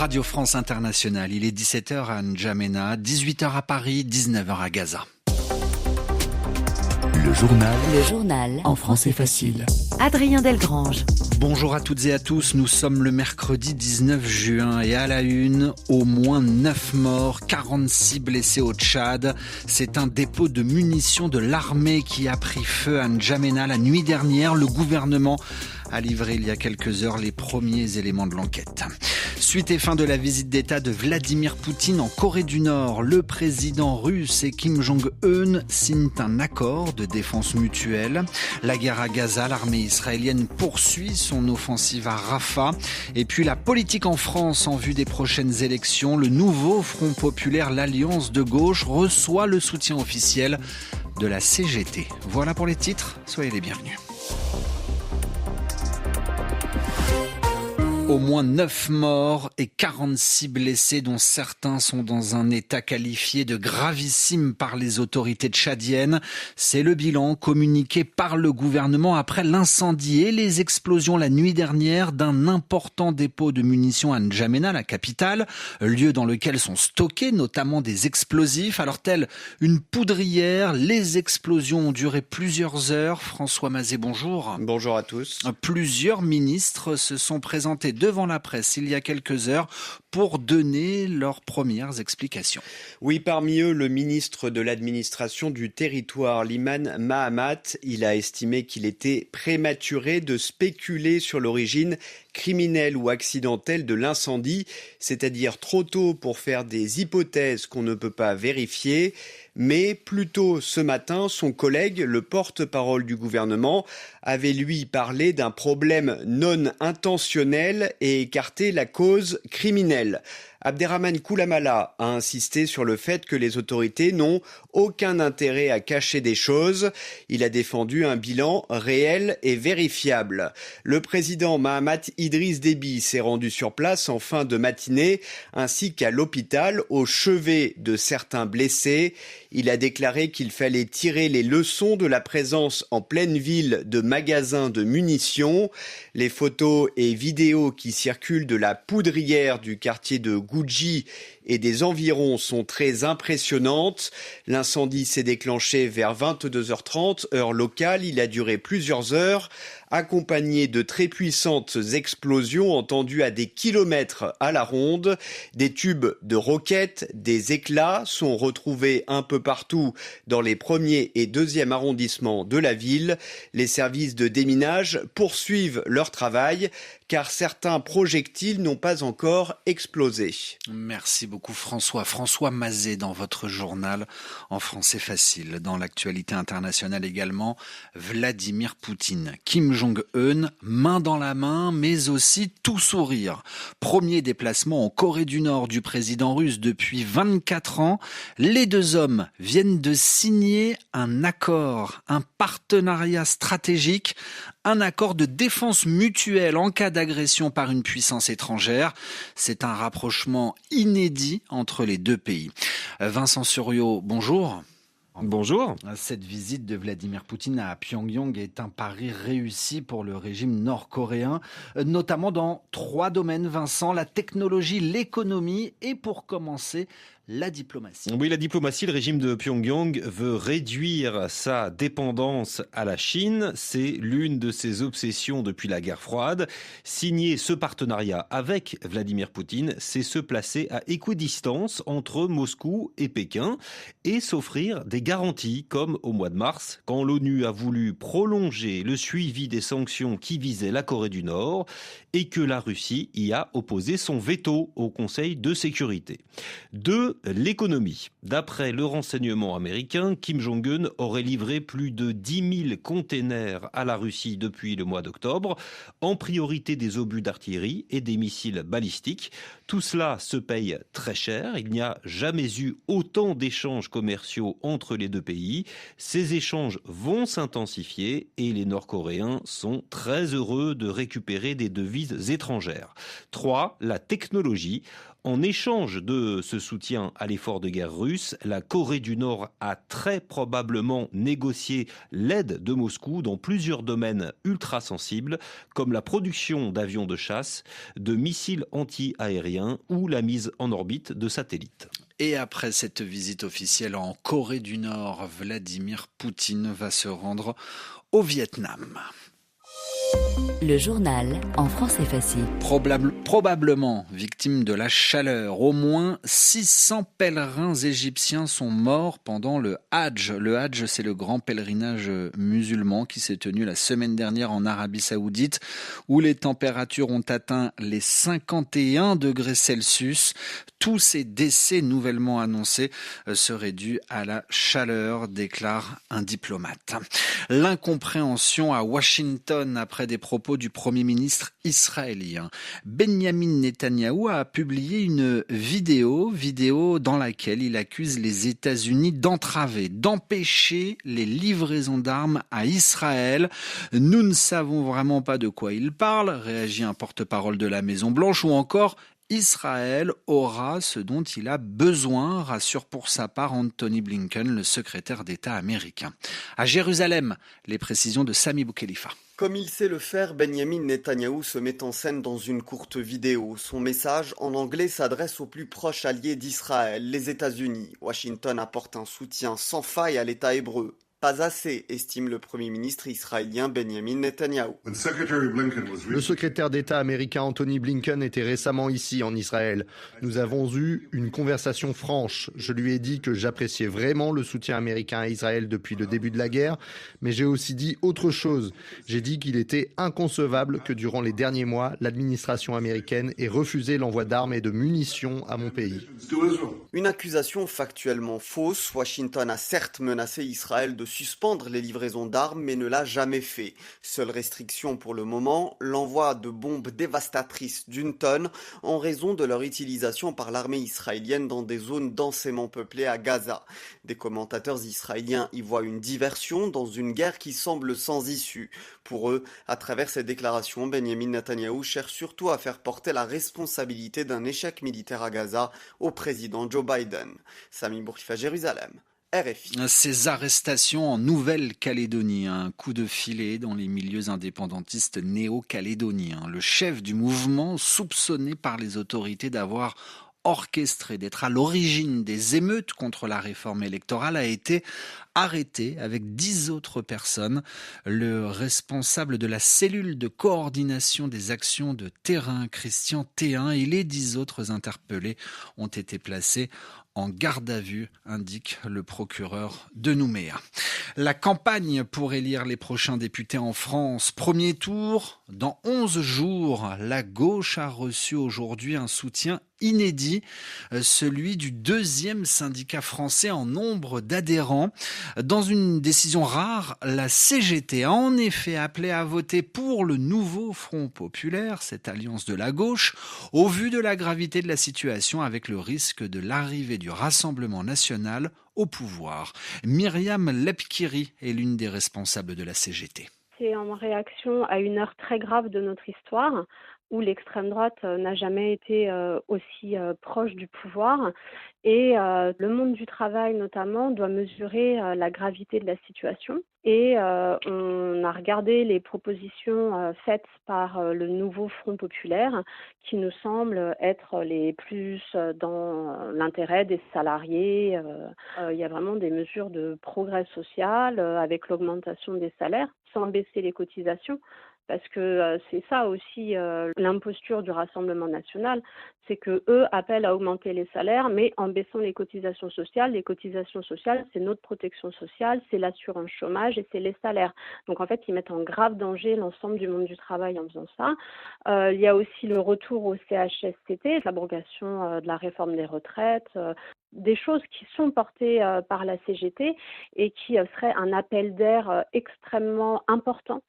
Radio France Internationale, il est 17h à N'Djamena, 18h à Paris, 19h à Gaza. Le journal en français facile. Adrien Delgrange. Bonjour à toutes et à tous, nous sommes le mercredi 19 juin et à la une, au moins 9 morts, 46 blessés au Tchad. C'est un dépôt de munitions de l'armée qui a pris feu à N'Djamena la nuit dernière. Le gouvernement a livré il y a quelques heures les premiers éléments de l'enquête. Suite et fin de la visite d'État de Vladimir Poutine en Corée du Nord, le président russe et Kim Jong-un signent un accord de défense mutuelle. La guerre à Gaza, l'armée israélienne poursuit son offensive à Rafah. Et puis la politique en France en vue des prochaines élections. Le nouveau Front populaire, l'Alliance de gauche, reçoit le soutien officiel de la CGT. Voilà pour les titres, soyez les bienvenus. Au moins 9 morts et 46 blessés, dont certains sont dans un état qualifié de gravissime par les autorités tchadiennes. C'est le bilan communiqué par le gouvernement après l'incendie et les explosions la nuit dernière d'un important dépôt de munitions à N'Djamena, la capitale, lieu dans lequel sont stockés notamment des explosifs. Alors telle une poudrière, les explosions ont duré plusieurs heures. François Mazet, bonjour. Bonjour à tous. Plusieurs ministres se sont présentés devant la presse il y a quelques heures pour donner leurs premières explications. Oui, parmi eux, le ministre de l'administration du territoire, Liman Mahamat, il a estimé qu'il était prématuré de spéculer sur l'origine criminelle ou accidentelle de l'incendie, c'est-à-dire trop tôt pour faire des hypothèses qu'on ne peut pas vérifier. Mais plus tôt ce matin, son collègue, le porte-parole du gouvernement, avait lui parlé d'un problème non intentionnel et écarté la cause criminelle. Abderrahmane Koulamala a insisté sur le fait que les autorités n'ont aucun intérêt à cacher des choses. Il a défendu un bilan réel et vérifiable. Le président Mahamat Idriss Déby s'est rendu sur place en fin de matinée, ainsi qu'à l'hôpital, au chevet de certains blessés. Il a déclaré qu'il fallait tirer les leçons de la présence en pleine ville de magasins de munitions. Les photos et vidéos qui circulent de la poudrière du quartier de Gouji et des environs sont très impressionnantes. L'incendie s'est déclenché vers 22h30, heure locale. Il a duré plusieurs heures, accompagné de très puissantes explosions entendues à des kilomètres à la ronde. Des tubes de roquettes, des éclats sont retrouvés un peu partout dans les premiers et deuxièmes arrondissements de la ville. Les services de déminage poursuivent leur travail car certains projectiles n'ont pas encore explosé. Merci beaucoup François. François Mazet dans votre journal en français facile. Dans l'actualité internationale également, Vladimir Poutine, Kim Jong-un, main dans la main, mais aussi tout sourire. Premier déplacement en Corée du Nord du président russe depuis 24 ans. Les deux hommes viennent de signer un accord, un partenariat stratégique, un accord de défense mutuelle en cas d'agression par une puissance étrangère. C'est un rapprochement inédit entre les deux pays. Vincent Suriot, bonjour. Bonjour. Cette visite de Vladimir Poutine à Pyongyang est un pari réussi pour le régime nord-coréen, notamment dans 3 domaines, Vincent, la technologie, l'économie et pour commencer, la diplomatie. Oui, la diplomatie, le régime de Pyongyang veut réduire sa dépendance à la Chine. C'est l'une de ses obsessions depuis la guerre froide. Signer ce partenariat avec Vladimir Poutine, c'est se placer à équidistance entre Moscou et Pékin et s'offrir des garanties, comme au mois de mars, quand l'ONU a voulu prolonger le suivi des sanctions qui visaient la Corée du Nord et que la Russie y a opposé son veto au Conseil de sécurité. 2. L'économie. D'après le renseignement américain, Kim Jong-un aurait livré plus de 10 000 containers à la Russie depuis le mois d'octobre, en priorité des obus d'artillerie et des missiles balistiques. Tout cela se paye très cher. Il n'y a jamais eu autant d'échanges commerciaux entre les deux pays. Ces échanges vont s'intensifier et les Nord-Coréens sont très heureux de récupérer des devises étrangères. 3. La technologie. En échange de ce soutien à l'effort de guerre russe, la Corée du Nord a très probablement négocié l'aide de Moscou dans plusieurs domaines ultra sensibles, comme la production d'avions de chasse, de missiles anti-aériens ou la mise en orbite de satellites. Et après cette visite officielle en Corée du Nord, Vladimir Poutine va se rendre au Vietnam. Le journal en français facile. Probablement victime de la chaleur. Au moins 600 pèlerins égyptiens sont morts pendant le Hadj. Le Hadj, c'est le grand pèlerinage musulman qui s'est tenu la semaine dernière en Arabie Saoudite, où les températures ont atteint les 51 degrés Celsius. Tous ces décès nouvellement annoncés seraient dus à la chaleur, déclare un diplomate. L'incompréhension à Washington après des propos du Premier ministre israélien. Benjamin Netanyahou a publié une vidéo dans laquelle il accuse les États-Unis d'entraver, d'empêcher les livraisons d'armes à Israël. Nous ne savons vraiment pas de quoi il parle, réagit un porte-parole de la Maison-Blanche, ou encore Israël aura ce dont il a besoin, rassure pour sa part Anthony Blinken, le secrétaire d'État américain. À Jérusalem, les précisions de Sami Boukhelifa. Comme il sait le faire, Benjamin Netanyahou se met en scène dans une courte vidéo. Son message en anglais s'adresse aux plus proches alliés d'Israël, les États-Unis. Washington apporte un soutien sans faille à l'État hébreu. Pas assez, estime le Premier ministre israélien Benjamin Netanyahou. Le secrétaire d'État américain Anthony Blinken était récemment ici en Israël. Nous avons eu une conversation franche. Je lui ai dit que j'appréciais vraiment le soutien américain à Israël depuis le début de la guerre, mais j'ai aussi dit autre chose. J'ai dit qu'il était inconcevable que durant les derniers mois, l'administration américaine ait refusé l'envoi d'armes et de munitions à mon pays. Une accusation factuellement fausse. Washington a certes menacé Israël de suspendre les livraisons d'armes, mais ne l'a jamais fait. Seule restriction pour le moment, l'envoi de bombes dévastatrices d'1 tonne en raison de leur utilisation par l'armée israélienne dans des zones densément peuplées à Gaza. Des commentateurs israéliens y voient une diversion dans une guerre qui semble sans issue. Pour eux, à travers ces déclarations, Benjamin Netanyahou cherche surtout à faire porter la responsabilité d'un échec militaire à Gaza au président Joe Biden. Sami Boukhelifa, Jérusalem. RFI. Ces arrestations en Nouvelle-Calédonie, un coup de filet dans les milieux indépendantistes néo-calédoniens. Le chef du mouvement, soupçonné par les autorités d'avoir orchestré, d'être à l'origine des émeutes contre la réforme électorale, a été arrêté avec 10 autres personnes. Le responsable de la cellule de coordination des actions de terrain, Christian Théin, et les 10 autres interpellés ont été placés en garde à vue, indique le procureur de Nouméa. La campagne pour élire les prochains députés en France. Premier tour, dans 11 jours. La gauche a reçu aujourd'hui un soutien inédit, celui du deuxième syndicat français en nombre d'adhérents. Dans une décision rare, la CGT a en effet appelé à voter pour le nouveau Front populaire, cette alliance de la gauche, au vu de la gravité de la situation avec le risque de l'arrivée du Rassemblement national au pouvoir. Myriam Lepkiri est l'une des responsables de la CGT. C'est en réaction à une heure très grave de notre histoire, où l'extrême droite n'a jamais été aussi proche du pouvoir. Et le monde du travail, notamment, doit mesurer la gravité de la situation. Et on a regardé les propositions faites par le nouveau Front populaire, qui nous semblent être les plus dans l'intérêt des salariés. Il y a vraiment des mesures de progrès social avec l'augmentation des salaires, sans baisser les cotisations. Parce que c'est ça aussi l'imposture du Rassemblement national, c'est que eux appellent à augmenter les salaires, mais en baissant les cotisations sociales. Les cotisations sociales, c'est notre protection sociale, c'est l'assurance chômage et c'est les salaires. Donc en fait, ils mettent en grave danger l'ensemble du monde du travail en faisant ça. Il y a aussi le retour au CHSCT, l'abrogation de la réforme des retraites. des choses qui sont portées par la CGT et qui seraient un appel d'air extrêmement important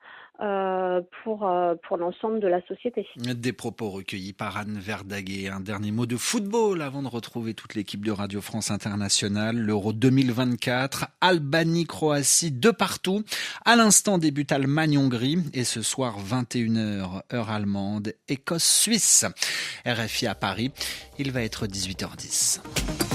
pour l'ensemble de la société. Des propos recueillis par Anne Verdaguet. Un dernier mot de football avant de retrouver toute l'équipe de Radio France Internationale. L'Euro 2024, Albanie-Croatie, 2-2. À l'instant débute Allemagne-Hongrie et ce soir 21h, heure allemande, Écosse-Suisse. RFI à Paris, il va être 18h10.